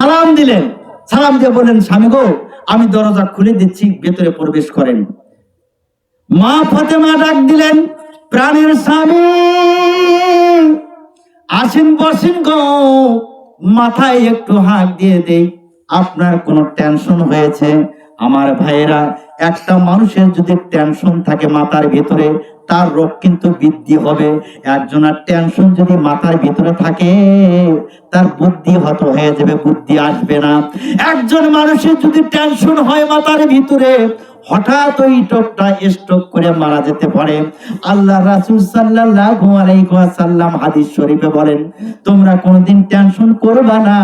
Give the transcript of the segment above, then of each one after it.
সালাম দিলেন, সালাম দিয়ে বললেন, স্বামী গো আমি দরজা খুলে দিচ্ছি, ভেতরে প্রবেশ করেন। মা ফাতেমা ডাক দিলেন, প্রাণের স্বামী আসেন বসেন গো, মাথায় একটু হাত দিয়ে দেই, আপনার কোনো টেনশন হয়েছে? আমার ভাইয়েরা, একটা মানুষের যদি টেনশন থাকে মাথার ভিতরে, তার রোগ কিন্তু বৃদ্ধি হবে। একজনের টেনশন যদি মাথার ভিতরে থাকে, তার বুদ্ধি হত হয়ে যাবে, বুদ্ধি আসবে না। একজন মানুষের যদি টেনশন হয় মাথার ভিতরে, হঠাৎ ওই টোকটা স্ট্রোক করে মারা যেতে পারে। আল্লাহ রাসূল সাল্লাল্লাহু আলাইহি ওয়াসাল্লাম হাদিস শরীফে বলেন, তোমরা কোনোদিন টেনশন করবে না,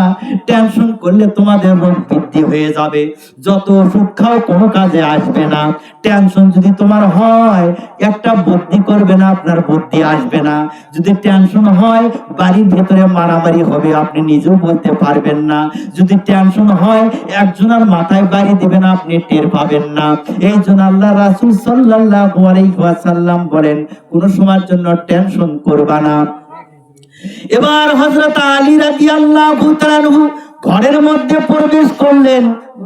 টেনশন করলে তোমাদের রোগ বৃদ্ধি হয়ে যাবে, যত ওষুধ খাও কোনো কাজে আসবে না। টেনশন যদি তোমার হয়, একটা বুদ্ধি করবে না, আপনার বুদ্ধি আসবে না। যদি টেনশন হয়, বাড়ির ভেতরে মারামারি হবে, আপনি নিজেও বলতে পারবেন না। যদি টেনশন হয়, একজনের মাথায় বাড়ি দিবেন, আপনি টের পাবেন না। এই জন্য আল্লাহ রাসূল সাল্লাল্লাহু আলাইহি ওয়াসাল্লাম বলেন, কোন সময়ের জন্য টেনশন করবা না। এবার হযরত আলী রাদিয়াল্লাহু তাআলা আনহু ঘরের মধ্যে প্রবেশ করলেন।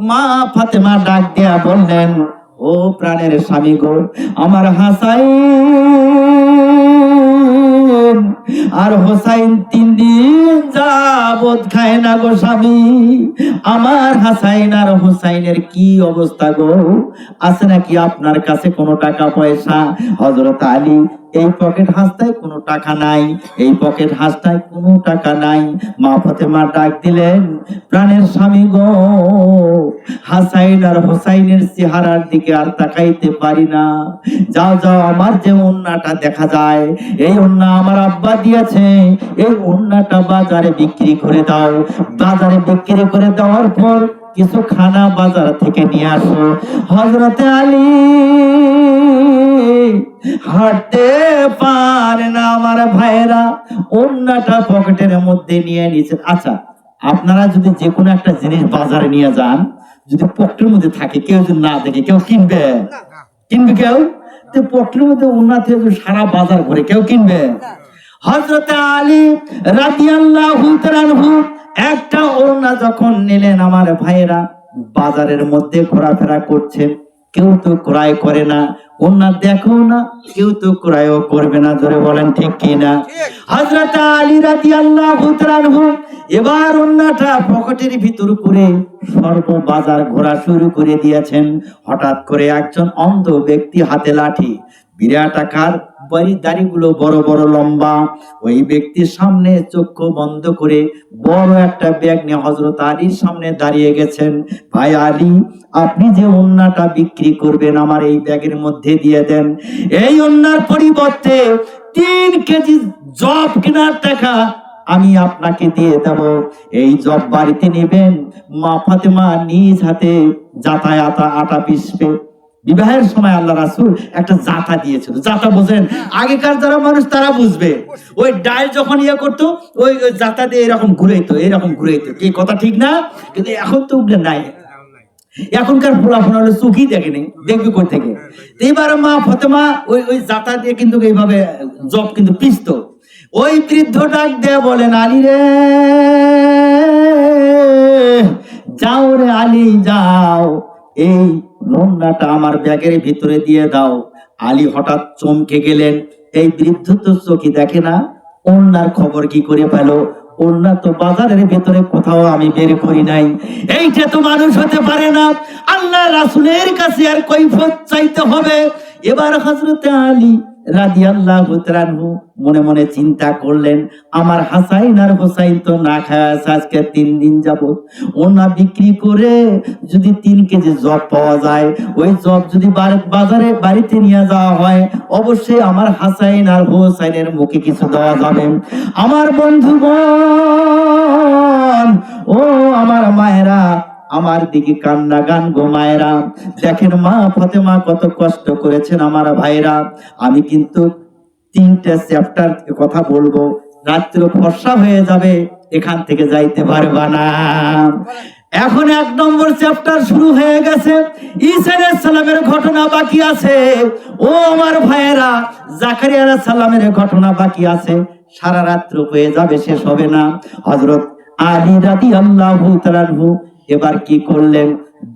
মা ফাতেমা ডাক দিয়া বললেন, ও প্রাণের স্বামী গো, আমার হাসাইন আর হোসাইন 3 দিন যাবত খায় না গো স্বামী, আমার হাসাইন আর হোসাইনের কি অবস্থা গো, আছে নাকি আপনার কাছে কোনো টাকা পয়সা? হযরত আলী, এই পকেট হাসতায় কোনো টাকা নাই, এই পকেট হাসতায় কোনো টাকা নাই। মা ফাতেমা ডাক দিলেন, প্রাণের স্বামী গো, হাসাইন আর হোসাইনের চেহারার দিকে আর তাকাইতে পারি না। যাও যাও, আমার যে ওন্নাটা দেখা যায়, এই ওন্না আমার আব্বা দিয়েছে, এই ওন্নাটা বাজারে বিক্রি করে দাও। বাজারে বিক্রি করে দেওয়ার পর কিছু খানা বাজার থেকে নিয়ে আসো। হযরতে আলী হাঁটতে পারে না আমার ভাইরা, ওন্নাটা পকেটের মধ্যে নিয়ে নিয়েছে। আচ্ছা, আপনারা যদি যে কোনো একটা জিনিস বাজারে নিয়ে যান, যদি পকেটের মধ্যে থাকে, কেউ যদি না দেখে, কেউ কিনবে? কিনবে কেউ? তো পকেটের মধ্যে ওন্না থেকে সারা বাজার ঘুরে কেউ কিনবে? হযরতে আলী রাদিয়াল্লাহু তাআলা আনহু একটা ওড়না যখন নিলেন, আমার ভাইয়েরা বাজারের মধ্যে ঘোরাফেরা করছেন, কেউ তো ক্রয় করে না, ওড়না দেখো না, কেউ তো ক্রয়ও করবে না, জোরে বলেন ঠিক কিনা? হযরত আলী রাদিয়াল্লাহু তাআলা আনহু এবার ওড়নাটা পকেটের ভিতর করে সর্ব বাজার ঘোরা শুরু করে দিয়েছেন। হঠাৎ করে একজন অন্ধ ব্যক্তি, হাতে লাঠি, বিরাট আকার, দাড়িগুলো বড় বড় লম্বা, ওই ব্যক্তির সামনে চক্ষু বন্ধ করে বড় একটা ব্যাগ নিয়ে হযরত আলীর সামনে দাঁড়িয়ে গেছেন। ভাই আলী, আপনি যে ওন্নাটা বিক্রি করবেন, আমার এই ব্যাগের মধ্যে দিয়ে দেন। এই ওন্নার পরিবর্তে 3 কেজি জব কেনার টাকা আমি আপনাকে দিয়ে দেব। এই জব বাড়িতে নেবেন, মা ফাতেমা নিজ হাতে যাতায়াত আটা পিষবে। বিবাহের সময় আল্লাহ রাসূল একটা জাতা দিয়েছিল। জাতা বোঝেন? আগেকার যারা মানুষ তারা বুঝবে। ওই ডাল যখন ইয়ে করতো, ওই জাতা দিয়ে এরকম ঘুরাইতো, এরকম ঘুরাইতো। কি কথা ঠিক না? কিন্তু এখন তো ওগুলো নাই। এখনকার পোলাপন হলে চোখই দেখেনি, দেখবে কই থেকে? এবার মা ফাতেমা ওই জাতা দিয়ে কিন্তু এইভাবে জব কিন্তু পিষতো। ওই বৃদ্ধ ডাক দিয়ে বলেন, আলী রে, যাও রে আলী যাও, এই ওন্নাটা আমার ব্যাগের ভিতরে দিয়ে দাও। আলী হঠাৎ চমকে গেলেন, এই বৃদ্ধ তো চোখে দেখে না, ওন্নার খবর কি করে পেল? ওন্না তো বাজারের ভিতরে কোথাও আমি বের করি নাই। এইটা তো মানুষ হতে পারে না, আল্লাহ রাসূলের কাছে আর কৈফিয়ত চাইতে হবে। এবার হযরতে আলী রাদিয়াল্লাহু তাআলা আনহু মনে মনে চিন্তা করলেন, আমার হাসাইন আর হোসাইন তো না খায় আছে আজকে 3 দিন যাবত, ওনা বিক্রি করে যদি 3 কেজি জব পাওয়া যায়, ওই জব যদি বাজারে বাড়িতে নিয়ে যাওয়া হয়, অবশ্যই আমার হাসাইন আর হোসাইনের মুখে কিছু দেওয়া যাবে। আমার বন্ধুগণ, ও আমার মায়েরা, আমার দিকে কান্না গান গো মায়েরা, দেখেন মা ফাতেমা কত কষ্ট করেছেন। আমার ভাইরা, আমি কিন্তু 3টা চ্যাপ্টার কথা বলবো, রাত্র ফর্সা হয়ে যাবে, এখান থেকে যাইতে পারবা না। এখন 1 নম্বর চ্যাপ্টার শুরু হয়ে গেছে, ঈসা আলাইহিস সালামের ঘটনা বাকি আছে। ও আমার ভাইয়েরা, জাকারিয়া আলাইহিস সালামের ঘটনা বাকি আছে, সারা রাত্র হয়ে যাবে, শেষ হবে না। হযরত আলী রাদিয়াল্লাহু তাআলা আনহু এবার কি করলেন,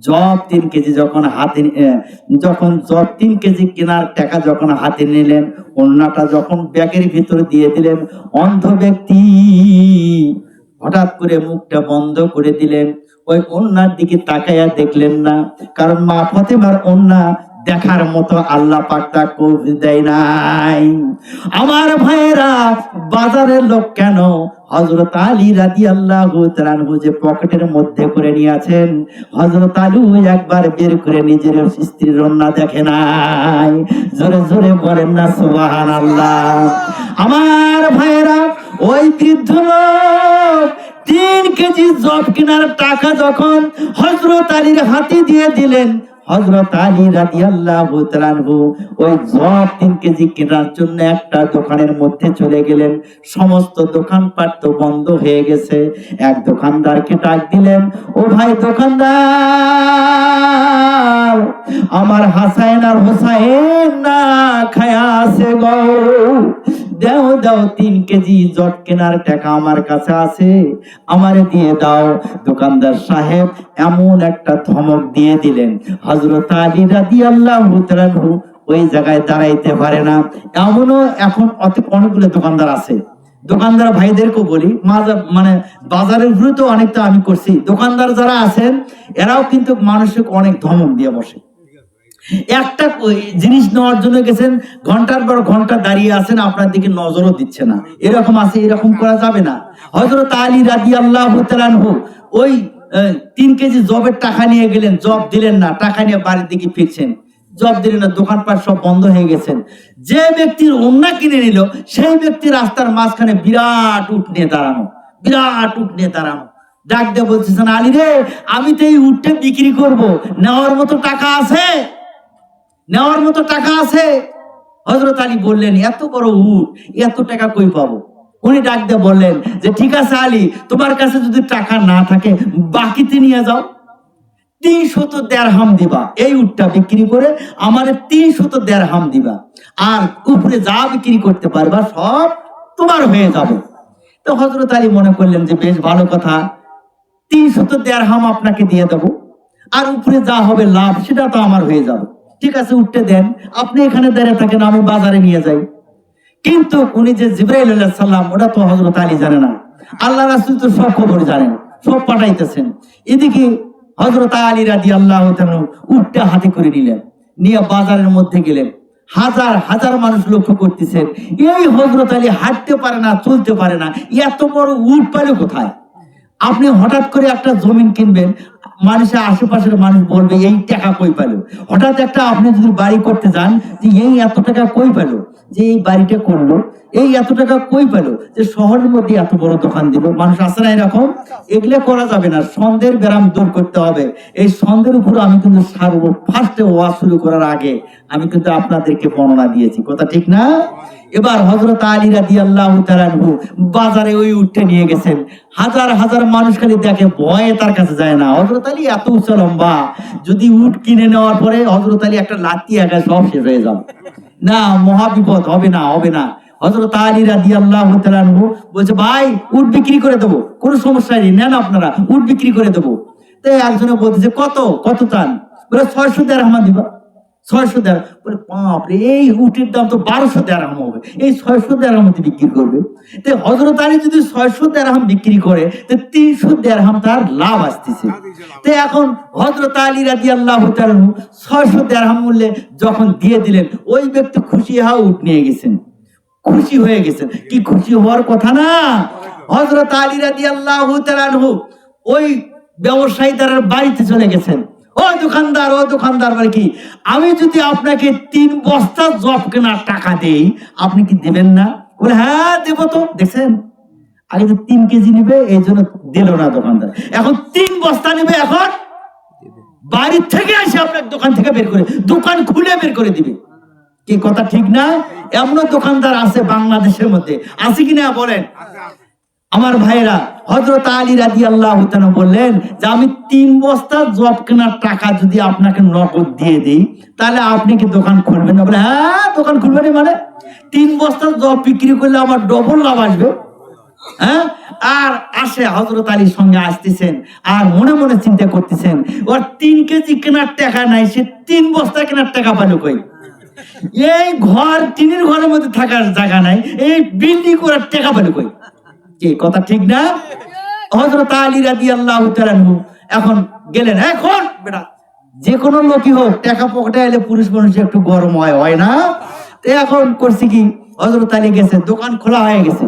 জব 3 কেজি যখন হাতে যখন জব 3 কেজি কেনার টাকা যখন হাতে নিলেন, ওন্নাটা যখন ব্যাগের ভিতরে দিয়ে দিলেন, অন্ধ ব্যক্তি হঠাৎ করে মুখটা বন্ধ করে দিলেন, ওই ওন্নার দিকে তাকাইয়া দেখলেন না, কারণ মা ফাতেমার ওন্না দেখার মতো আল্লাহ পাক তাকে কবুল দেয় নাই। আমার ভাইয়েরা, বাজারের লোক কেন হযরত আলী রাদিয়াল্লাহু তাআলা আনহু যে পকেটের মধ্যে করে নিয়েছেন, হযরত আলী একবার বের করে নিজের স্ত্রীর ওন্না দেখে নাই। জোরে জোরে বলেন না সুবহানাল্লাহ। আমার ভাইয়েরা, ওই বৃদ্ধ লোক 3 কেজি জব কেনার টাকা যখন হযরত আলীর হাতে দিয়ে দিলেন, হযরত আলী রাদিয়াল্লাহু তাআলা আনহু ওই জব 3 কেজি কেনার জন্য একটা দোকানের মধ্যে চলে গেলেন। সমস্ত দোকানপাট তো বন্ধ হয়ে গেছে। এক দোকানদারকে ডাক দিলেন, ও ভাই দোকানদার, আমার হাসান আর হোসাইন না খায়া আছে গো, দাও দাও 3 কেজি জট কেনার টাকা আমার কাছে আছে, আমারে দিয়ে দাও। দোকানদার সাহেব এমন একটা ধমক দিয়ে দিলেন, হযরত আলী রাদিয়াল্লাহু তাআলা আনহু ওই জায়গায় দাঁড়াইতে পারে না। এমনও এখন অনেকগুলো দোকানদার আছে। দোকানদার ভাইদেরকে বলি, মানে বাজারের উপরে তো অনেকটা আমি করছি, দোকানদার যারা আছেন এরাও কিন্তু মানুষকে অনেক ধমক দিয়ে বসে। একটা জিনিস নেওয়ার জন্য গেছেন, ঘন্টার পর ঘন্টা দাঁড়িয়ে আছেন, আপনার দিকে নজরও দিচ্ছে না, এরকম আছে। এরকম করা যাবে না। হযরত আলী রাদিয়াল্লাহু তাআলা আনহু ওই 3 কেজি জবের টাকা নিয়ে গেলেন, জব দিলেন না, টাকা নিয়ে বাড়ির দিকে ফিরছেন, জব দিলেন না, দোকানপাট সব বন্ধ হয়ে গেছেন। যে ব্যক্তির ওন্না কিনে নিল, সেই ব্যক্তি রাস্তার মাঝখানে বিরাট উট নিয়ে দাঁড়ানো, বিরাট উট নিয়ে দাঁড়ানো। ডাক দিয়ে বলছেন, আলী রে, আমি তো এই উটটা বিক্রি করব, নেওয়ার মতো টাকা আছে? নেওয়ার মতো টাকা আছে? হযরত আলী বললেন, এত বড় উট, এত টাকা কই পাবো? উনি ডাক দিয়ে বললেন যে, ঠিক আছে আলী, তোমার কাছে যদি টাকা না থাকে বাকিতে নিয়ে যাও, 300 দিরহাম দিবা, এই উটটা বিক্রি করে আমারে 300 দিরহাম দিবা, আর উপরে যা বিক্রি করতে পারবা সব তোমার হয়ে যাবে। তো হযরত আলী মনে করলেন যে বেশ ভালো কথা, 300 দিরহাম আপনাকে দিয়ে দেবো, আর উপরে যা হবে লাভ সেটা তো আমার হয়ে যাবে। ঠিক আছে, উঠতে দেন, আপনি এখানে দাঁড়িয়ে থাকেন, আমি বাজারে নিয়ে যাই। কিন্তু উনি যে জিবরাইল আলাইহিস সালাম, ওটা তো হযরত আলী জানে না। আল্লাহ রাসূল তো সব খবর জানেন, সব পাঠাইতেছেন। এদিকে হযরত আলী রাদিয়াল্লাহু তাআলা উটটা হাতে করে নিলেন, নিয়ে বাজারের মধ্যে গেলেন। হাজার হাজার মানুষ লক্ষ্য করতেছেন, এই হযরত আলী হাঁটতে পারে না, চলতে পারে না, এত বড় উট পাইলো কোথায়? আপনি হঠাৎ করে একটা জমিন কিনবেন, মানুষের আশেপাশের মানুষ বলবে এই টাকা কই পেল। হঠাৎ একটা আপনি যদি বাড়ি করতে যান, যে এই এত টাকা কই পেল, যে এই বাড়িটা করলো, এই এত টাকা কই পেল, যে শহরের মধ্যে এত বড় দোকান দিল। মানুষ আসে না এরকম? এগুলো করা যাবে না, সন্দেহের ব্যারাম দূর করতে হবে। এই সন্দেহের উপর আমি কিন্তু ফার্স্টে ওয়াজ শুরু করার আগে আমি কিন্তু আপনাদেরকে বর্ণনা দিয়েছি, কথা ঠিক না? এবার হযরত আলী রাদিয়াল্লাহু তাআলা আনহু বাজারে ওই উটটা নিয়ে গেছেন। হাজার হাজার মানুষ খালি দেখে, ভয়ে তার কাছে যায় না। হযরত আলী এত উঁচা লম্বা, যদি উট কিনে নেওয়ার পরে হযরত আলী একটা লাঠি একা সব শেষ হয়ে যাবে, না মহা বিপদ হবে, না হবে না। হযরত আলী রাদিয়াল্লাহু তাআলা আনহু বলছে, ভাই উট বিক্রি করে দেবো, কোনো সমস্যা নেই, নেন আপনারা, উট বিক্রি করে দেবো। তো একজনে বলতেছে, কত কত চান? বলে 600 দিরহাম দিবা। 600 দিরহাম? বলে বাপরে, এই উটের দাম তো 1200 দিরহাম হবে, এই 600 দিরহাম বিক্রি করবে? তো হযরত আলী যদি 600 দিরহাম বিক্রি করে, তো 300 দিরহাম তার লাভ আসতেছে। তো এখন হযরত আলী রাদিয়াল্লাহু তাআলা 600 দিরহাম মূল্যে যখন দিয়ে দিলেন, ওই ব্যক্তি খুশি হয়ে উট নিয়ে গেছেন, খুশি হয়ে গেছেন। কি খুশি হওয়ার কথা না? হযরত আলী রাদিয়াল্লাহু তাআলা ওই ব্যবসায়ীদারের বাড়িতে চলে গেছেন। ও দোকানদার, ও দোকানদার, বলে কি, আমি যদি আপনাকে 3 বস্তা জব কেনার টাকা দেই, আপনি কি দেবেন না? বলে হ্যাঁ দেবো। তো দেখছেন, আগে তো 3 কেজি নিবে, এই জন্য দিল না দোকানদার। এখন 3 বস্তা নিবে, এখন বাড়ির থেকে এসে আপনার দোকান থেকে বের করে, দোকান খুলে বের করে দিবে। কি কথা ঠিক না? এমনও দোকানদার আছে বাংলাদেশের মধ্যে, আছে কিনা বলেন? আমার ভাইরা, হযরত আলী রাদিয়াল্লাহু তাআলা বললেন যে, আমি 3 বস্তা জব কেনার টাকা যদি আপনাকে নগদ দিয়ে দেই, তাহলে আপনি কি দোকান খুলবেন না? বলে হ্যাঁ, দোকান খুলবেন। মানে 3 বস্তা জব বিক্রি করলে আমার ডবল লাভ আসবে। হ্যাঁ, আর আসে হযরত আলীর সঙ্গে আসতেছেন, আর মনে মনে চিন্তা করতেছেন ওর 3 কেজি কেনার টাকা নাই, সে 3 বস্তা কেনার টাকা পালো কই? এই ঘর, টিনের ঘরের মধ্যে থাকার জায়গা নাই, এই বিল্ডিং করার টাকা পালো কই? কি কথা ঠিক না? হযরত আলী রাদিয়াল্লাহু তাআলা এখন গেলেন, এখন বেটা যে কোনো লোকই হোক টাকা পকেটে এলে পুরুষ মানুষ একটু গরম হয় না? তো এখন করছে কি, হযরত আলী গেছে, দোকান খোলা হয়ে গেছে,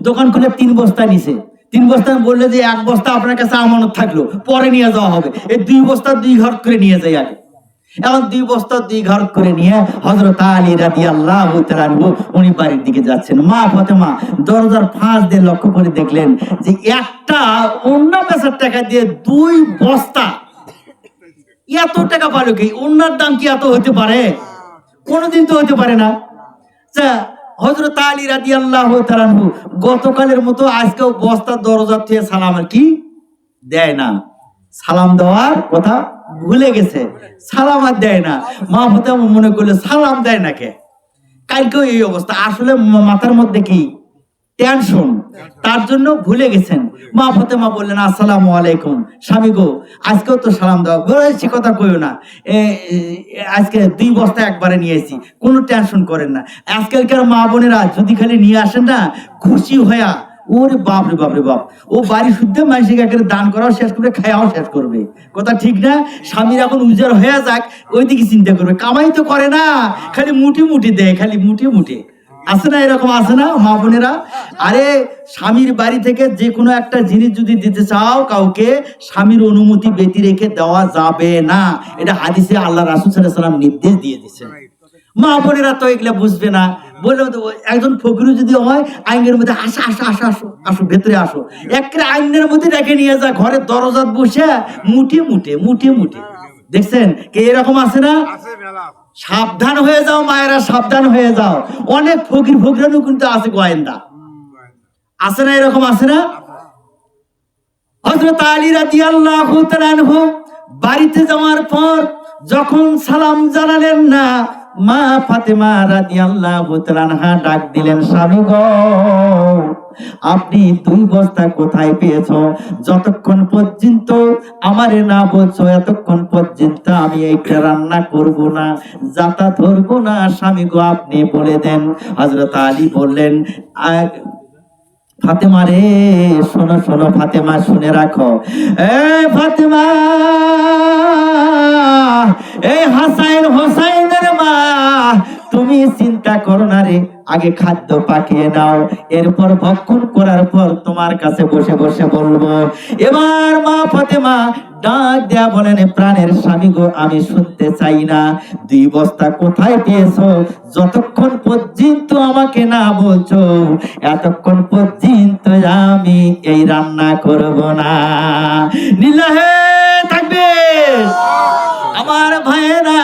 দোকান খুলে 3 বস্তা নিছে। 3 বস্তা বললে যে 1 বস্তা আপনার কাছে আমানত থাকলো, পরে নিয়ে যাওয়া হবে, এই 2 বস্তা 2 ঘর করে নিয়ে যাই আগে। এখন 2 বস্তা 2 ঘর করে নিয়ে হযরত আলী রাদিয়াল্লাহু তাআলা উনি বাড়ির দিকে যাচ্ছেন। মা ফাতেমা দরজার ফাঁস দিয়ে লক্ষ্য করে দেখলেন যে একটা অন্য বেচার টাকা দিয়ে 2 বস্তা, এত টাকা পালো কি? ওনার দাম কি এত হতে পারে? কোনোদিন তো হতে পারে না। হযরত আলী রাদিয়াল্লাহু তাআলা গতকালের মতো আজকেও বস্তার দরজা থেকে সালাম কি দেয় না, সালাম দেওয়ার কথা ভুলে গেছে, সালাম আর দেয় না। মা ফাতেমা মনে করলে সালাম দেয় না কে, কালকেও এই অবস্থা, আসলে মাথার মধ্যে কি টেনশন, তার জন্য ভুলে গেছেন। মা ফাতেমা বললেন আসসালামু আলাইকুম, স্বামী গো আজকেও তো সালাম দাও। বলেছি কথা কইও না, আজকে 2 বস্তা একবারে নিয়েছি, কোনো টেনশন করেন না। আজকালকার মা বোনেরা যদি খালি নিয়ে আসেন না, খুশি হইয়া ওরে বাপ রে বাপ রে বাপ, ও বাড়ি শুদ্ধ মানুষকে একেবারে দান করাও শেষ করবে, খাওয়াও শেষ করবে। কথা ঠিক না? স্বামীর এখন উজাড় হয়ে যাক ওইদিকে চিন্তা করবে, কামাই তো করে না, খালি মুঠি মুঠি দেয়, খালি মুঠি মুঠি। আছে না এরকম, আছে না মা বোনেরা? আরে স্বামীর বাড়ি থেকে যে কোনো একটা জিনিস যদি দিতে চাও কাউকে, স্বামীর অনুমতি ব্যতি রেখে দেওয়া যাবে না, এটা হাদিসে আল্লাহ রাসূল সাল্লাল্লাহু আলাইহি ওয়াসাল্লাম নির্দেশ দিয়ে দিয়েছেন। মা বোনেরা তো এগুলা বুঝবে না, বলে একজন ফকির যদি হয় আইনের মধ্যে আসো আসো আসো আসো আসো ভেতরে আসো, একেবারে আইনের মধ্যে রেখে নিয়ে যা ঘরের দরজাত বসে মুঠে মুঠে মুঠে মুঠে। দেখছেন কে এরকম আছে না? সাবধান হয়ে যাও মায়েরা, সাবধান হয়ে যাও। অনেক ফকির ফকিরানও কিন্তু আছে গোয়েন্দা, আছে না এরকম, আছে না? হযরত আলী রাদিয়াল্লাহু তাআলা আনহু বাড়িতে যাওয়ার পর যখন সালাম জানালেন না, মা ফাতেমা রাদিয়াল্লাহু তাআলা আনহা ডাক দিলেন, স্বামী গো আপনি 2 বস্তা কোথায় পেয়েছো? যতক্ষণ পর্যন্ত আমারে না বলছো এতক্ষণ পর্যন্ত আমি এইটা রান্না করব না, যাতা ধরবো না। স্বামী গো আপনি বলে দেন। হযরত আলী বললেন, ফাতেমা রে শোনো শোনো ফাতেমা, শুনে রাখো, এ ফাতেমা, এই হাসাইন হোসাইনের মা, তুমি চিন্তা করো না রে, আগে খাদ্য পাকিয়ে নাও, এরপর ভক্ষণ করার পর তোমার কাছে বসে বসে বলবো। এবার মা ফাতেমা ডাক দেয়া বলেন, প্রাণের স্বামী গো আমি শুনতে চাই না, 2 বস্তা কোথায় পেয়েছো? যতক্ষণ পর্যন্ত আমাকে না বলছো এতক্ষণ পর্যন্ত আমি এই রান্না করব না। লিল্লাহে তাকবীর। আমার ভাইয়েরা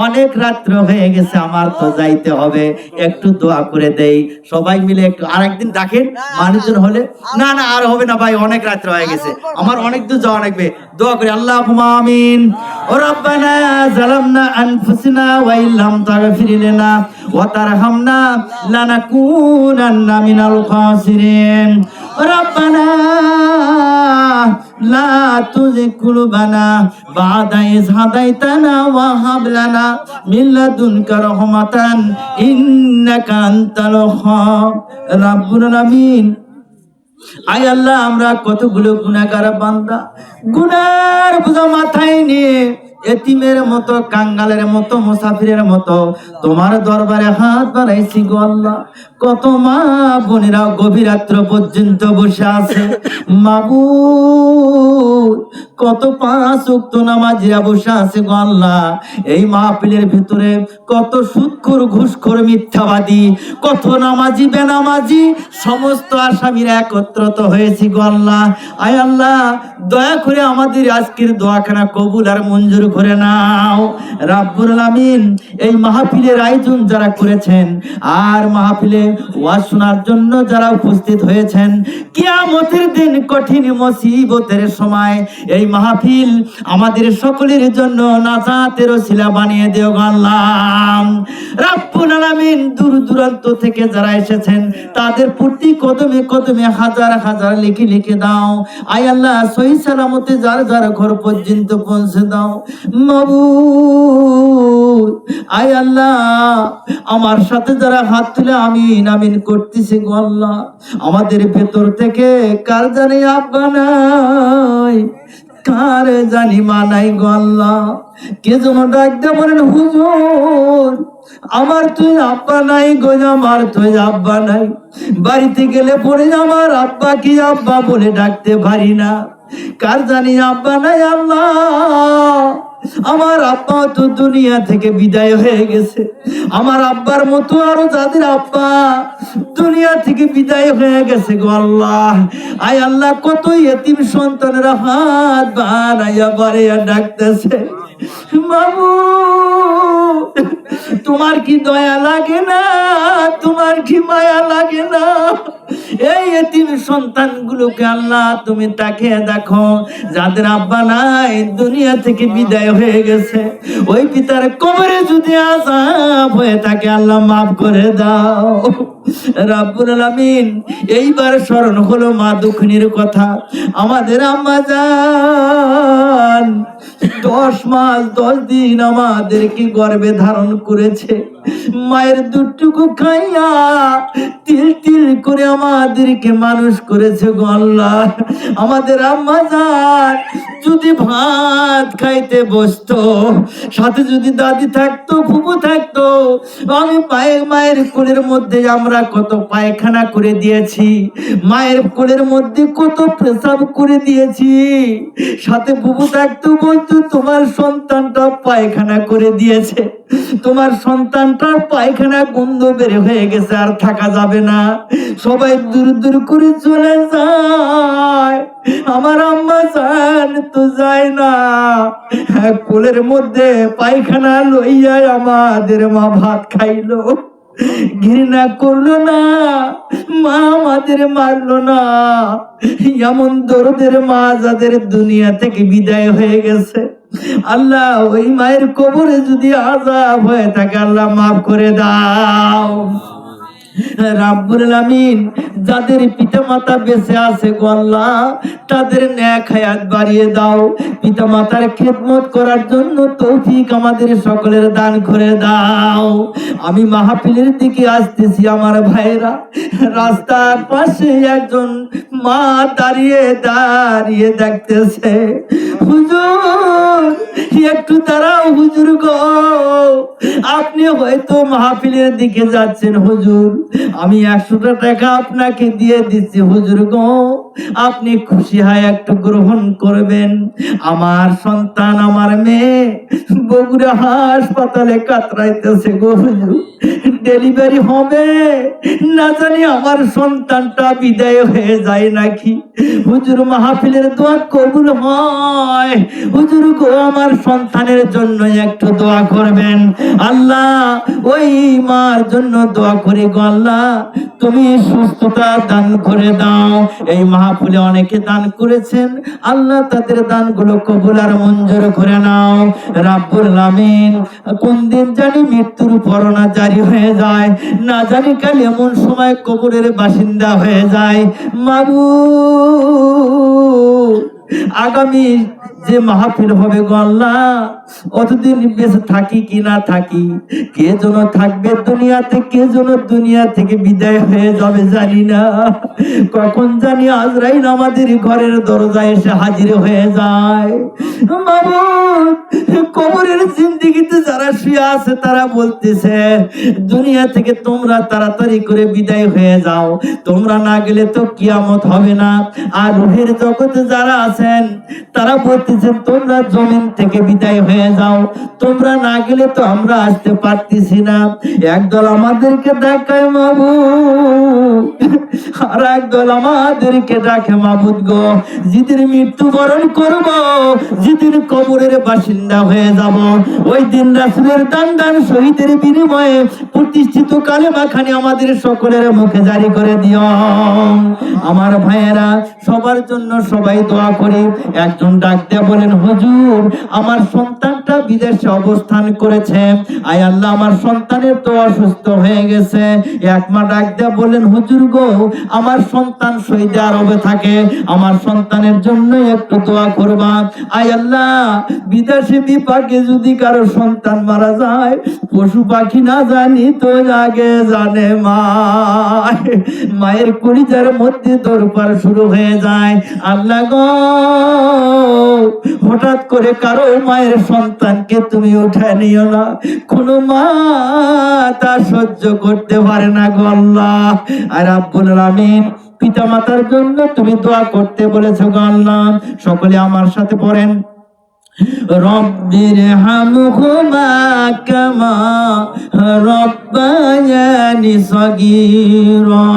অনেক রাত্র হয়ে গেছে, আমার তো যাইতে হবে, একটু দোয়া করে দেই সবাই মিলে একটু। আরেকদিন ডাকেন মানুষজন হলে। না না আর হবে না ভাই, অনেক রাত্র হয়ে গেছে, আমার অনেক দূর যাওয়া লাগবে। দোয়া করি, আল্লাহুম্মা আমিন। ও রব্বানা যালামনা আনফুসানা ওয়া ইল্লাম তাগফির লানা ওয়া তারহামনা লানাকুনান্না মিনাল খাসিরিন। রব্বানা লা তুযিগ কুলুবানা বা'দা ইয হাদাইতানা ওয়া হাব লানা মিন লাদুনকা রাহমাতান ইন্নাকা আনতাল ওয়াহ্হাব। রাব্বুল আলামিন, আয় আল্লাহ আমরা কতগুলো গুনাহগার বান্দা, গুনার বোঝা মাথায় নিয়ে এতিমের মতো, কাঙ্গালের মতো, মুসাফিরের মতো তোমার দরবারে হাত বাড়াইছি গো আল্লাহ। কত মা বোনেরা গভীর রাত্র পর্যন্ত বসে আছে মাবুদ, কত 5 ওয়াক্ত নামাজিরা বসে আছে গো আল্লাহ। এই মাহফিলের ভিতরে কত সুদখোর, ঘুষখোর, মিথ্যাবাদী, কত নামাজি বেনামাজি সমস্ত আসামিরা একত্রিত হয়েছি গো আল্লাহ। আয় আল্লাহ দয়া করে আমাদের আজকের দোয়াখানা কবুল আর মঞ্জুর করে নাও রাব্বুল আলামিন। এই মাহফিলের আয়োজন যারা করেছেন আর মাহফিলে ওয়াজ শোনার জন্য যারা উপস্থিত হয়েছেন, কিয়ামতের দিন কঠিন মুসিবতের সময় এই মাহফিল আমাদের সকলের জন্য নাজাতের ওসিলা বানিয়ে দিও গো আল্লাহ। রব্বুল আলামিন দূর দূরান্ত থেকে যারা এসেছেন তাদের প্রতি কদমে কদমে হাজার হাজার লিখে লিখে দাও। আয় আল্লাহ সহি সালামতে যার যার ঘর পর্যন্ত পৌঁছে দাও মাবুদ। আয় আল্লাহ আমার সাথে যারা হাত তুলে আমিন আমিন করতেছে গো আল্লাহ, আমাদের ভেতর থেকে কার জানি আব্বা নাই, কার জানি মা নাই গো আল্লাহ। কে যেন ডাকতে বলেন হুজুর আমার তুই আব্বা নাই গো, আমার তুই আব্বা নাই। বাড়িতে গেলে পরে আমার আব্বা কি আব্বা বলে ডাকতে পারি না, কার জানি আব্বা নাই আল্লাহ। আমার আব্বা তো দুনিয়া থেকে বিদায় হয়ে গেছে, আমার আব্বার মতো আরো যাদের আব্বা দুনিয়া থেকে বিদায় হয়ে গেছে গো আল্লাহ। আয় আল্লাহ কত ইতিম সন্তানেরা হাত বাড়াইয়া বাড়াইয়া ডাকতেছে মাবুদ, তোমার কি দয়া লাগে না, তোমার কি মায়া লাগে না? এই এতিম সন্তানগুলোকে আল্লাহ তুমি তাকে দেখো, যাদের আব্বা নাই দুনিয়া থেকে বিদায় হয়ে গেছে, ওই পিতার কবরে যদি আযাব হয়ে থাকে আল্লাহ মাফ করে দাও রব্বুল আলামিন। এইবার স্মরণ হলো মা দুঃখিনীর কথা। আমাদের আম্মা জান 10 মাস 10 দিন আমাদেরকে গর্ভে ধারণ করেছে, মায়ের দুধটুকু খাইয়া তিল তিল করে আমাদেরকে মানুষ করেছে গো আল্লাহ। আমাদের আম্মা জান যদি ভাত খাইতে বসতো, সাথে যদি দাদি থাকতো ফুফু থাকতো, আমি মায়ের কোলের মধ্যে আমরা কত পায়খানা করে দিয়েছি, মায়ের কোলের মধ্যে কত প্রসাব করে দিয়েছি, সাথে ফুফু থাকতো বলতো তোমার সন্তানটা পায়খানা করে দিয়েছে, তোমার সন্তানটার পায়খানা গন্ধ বের হয়ে গেছে আর থাকা যাবে না, সবাই দূর দূর করে চলে যায়। আমার আম্মা জান তো যায় না, কোলের মধ্যে পায়খানা লইয়া আমাদের মা ভাত খাইলো, ঘৃণা করলো না, মা আমাদের মারলো না। এমন দরদের মা যাদের দুনিয়া থেকে বিদায় হয়ে গেছে আল্লাহ, ওই মায়ের কবরে যদি আযাব হয়ে থাকে আল্লাহ মাফ করে দাও রব্বুল আলামিন। যাদের পিতা মাতা বেঁচে আছে গো আল্লাহ তাদের নেক হায়াত বাড়িয়ে দাও, পিতা মাতার খেদমত করার জন্য তৌফিক আমাদের সকলের দান করে দাও। আমি মাহফিলের দিকে আসতেছি, আমার ভাইরা রাস্তার পাশে একজন মা দাঁড়িয়ে দাঁড়িয়ে দেখতেছে, হুজুর একটু দাঁড়াও হুজুর গো, আপনি হয়তো মাহফিলের দিকে যাচ্ছেন, হুজুর আমি 100টা টাকা আপনাকে দিয়ে দিচ্ছি, হুজুর গো আপনি খুশি হয় একটু গ্রহণ করবেন। আমার সন্তান আমার মেয়ে বগুড়া হাসপাতালে কাতরাইতেছে গো হুজুর, ডেলিভারি হবে, না জানি আমার সন্তানটা বিদায় হয়ে যায় নাকি, হুজুর মাহফিলের দোয়া কবুল হয়, হুজুর গো আমার সন্তানের জন্য একটু দোয়া করবেন। আল্লাহ ওই মার জন্য দোয়া করে গো আল্লাহ তুমি সুস্থতা দান করে দাও। এই মাহফিলে অনেকে দান করেছেন, আল্লাহ তাদের দানগুলো কবুল আর মঞ্জুর করে নাও রব্বুল আলামিন। কোন দিন জানি মৃত্যুর পরোনা জারি হয়ে যায়, না জানি কাল এমন সময় কবরের বাসিন্দা হয়ে যায় মাবুদ। আগামী যে মাহফিল হবে গো আল্লাহ অতদিন বেঁচে থাকি কি না থাকি, কে যেন থাকবে দুনিয়াতে, কে যেন দুনিয়া থেকে বিদায় হয়ে যাবে জানি না, কখন জানি আজরাইল আমাদের ঘরের দরজায় এসে হাজির হয়ে যায় মাবুদ। কবরের জিন্দেগিতে যারা শুয়ে আছে তারা বলতেছে দুনিয়া থেকে তোমরা তাড়াতাড়ি করে বিদায় হয়ে যাও, তোমরা না গেলে তো কিয়ামত হবে না। আর রূহের জগতে যারা আছেন তারা বলতেছেন তোমরা জমিন থেকে বিদায় হয়ে যাও, তোমরা না গেলে তো আমরা আসতে পারতেছি না। একদল আমাদেরকে দেখায় মাবুদ, আর একদল আমাদেরকে ডাকে মাবুদ গো, যেদিন মৃত্যুবরণ করবো, দিন কবরের বাসিন্দা হয়ে যাব। ওই দিন রাসূলের দান শহীদের বিনিময়ে প্রতিষ্ঠিত কালেমা খানি আমাদের সকলের মুখে জারি করে দিও। আমার ভাইয়েরা, সবার জন্য সবাই দোয়া করি। একজন ডাক দিয়ে বলেন, হুজুর আমার সন্তানটা বিদেশে অবস্থান করেছে, আয় আল্লাহ আমার সন্তানের তো অসুস্থ হয়ে গেছে। এক মা ডাক দিয়ে বলেন, হুজুর গো আমার সন্তান সৌদি আরবে থাকে, আমার সন্তানের জন্য একটু দোয়া করবা। আয় আল্লাহ বিদেশে বিপাকে যদি কারো সন্তান মারা যায়, পশু পাখি না জানি তো আগে জানে মা, মায়ের কলিজার মধ্যে দরবার শুরু হয়ে যায়। আল্লাহ গো হঠাৎ করে কারো মায়ের সন্তানকে তুমি উঠে নিও না, কোন মা তা সহ্য করতে পারে না গো আল্লাহ। আর রাব্বুল আলামিন পিতা মাতার জন্য তুমি দোয়া করতে বলেছো গো আল্লাহ। সকলে আমার সাথে পড়েন, রব্বির হামহুমা কামা রব্বায়ানি সগীরা,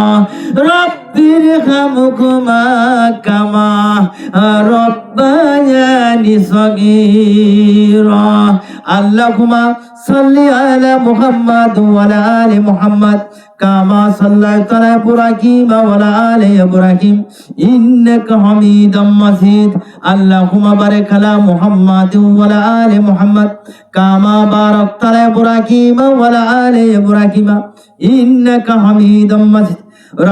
রব্বির হামহুমা কামা রব্বায়ানি সগীরা। আল্লাহুম্মা সাল্লি আলা মুহাম্মাদ ওয়া আলা আলি মুহাম্মাদ কামা সাল্লাইতা আলা ইব্রাহিম ওয়া আলা আলি ইব্রাহিম ইন্নাকা হামিদুম মাজিদ। আল্লাহুম্মা বারিক আলা মুহাম্মাদ ওয়া আলা আলি মুহাম্মাদ কামা বারাকতা আলা ইব্রাহিম ওয়া আলা আলি ইব্রাহিম ইন্নাকা হামিদুম মাজিদ।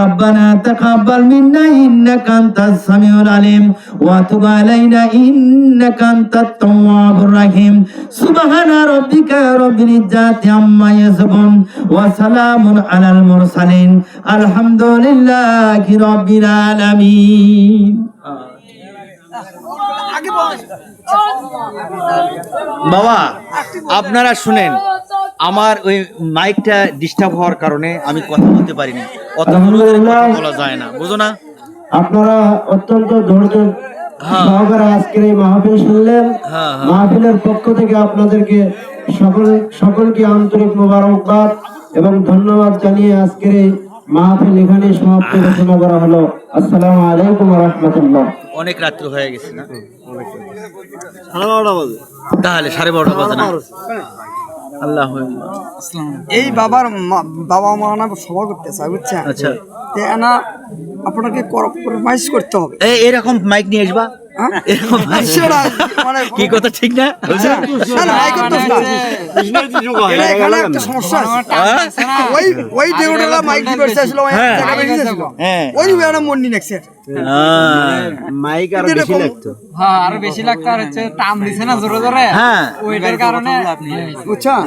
ربنا تقبل منا إنك أنت السميع العليم وتب علينا إنك أنت التواب الرحيم سبحان ربك رب العزة عما يصفون وسلام على المرسلين الحمد لله رب العالمين। বাবা আপনারা শুনেন, আমার ওই মাইকটা ডিস্টার্ব হওয়ার কারণে আমি কথা বলতে পারিনি, অত বলা যায় না, বুঝো না? আপনারা অত্যন্ত ধৈর্য সহকারে আজকের এই মাহফিল শুনলেন। মাহফিলের পক্ষ থেকে আপনাদেরকে সকলকে আন্তরিক মোবারকবাদ এবং ধন্যবাদ জানিয়ে আজকের এই মাহফিল এখানে সমাপ্ত ঘোষণা করা হলো। আসসালামু আলাইকুম ওয়া রাহমাতুল্লাহ। অনেক রাত্র হয়ে গেছে না, তাহলে 12:30 বাজে না? আল্লাহ এই বাবা মানা সভা করতে চায়, বুঝছেন? আচ্ছা, না আপনাকে কম্প্রোমাইজ করতে হবে। এরকম মাইক নিয়ে আসবা, এরকম মানে কি কথা ঠিক না? সমস্যা ওই দেউড়া মাইক দিবে চাইছিল, ওই মন্ডি নেক্সট মাইক আর বেশি লাগতো, আরো বেশি লাগতো, আর হচ্ছে টান দিছে না জোরে জোরে, ওইটার কারণে বুঝছেন?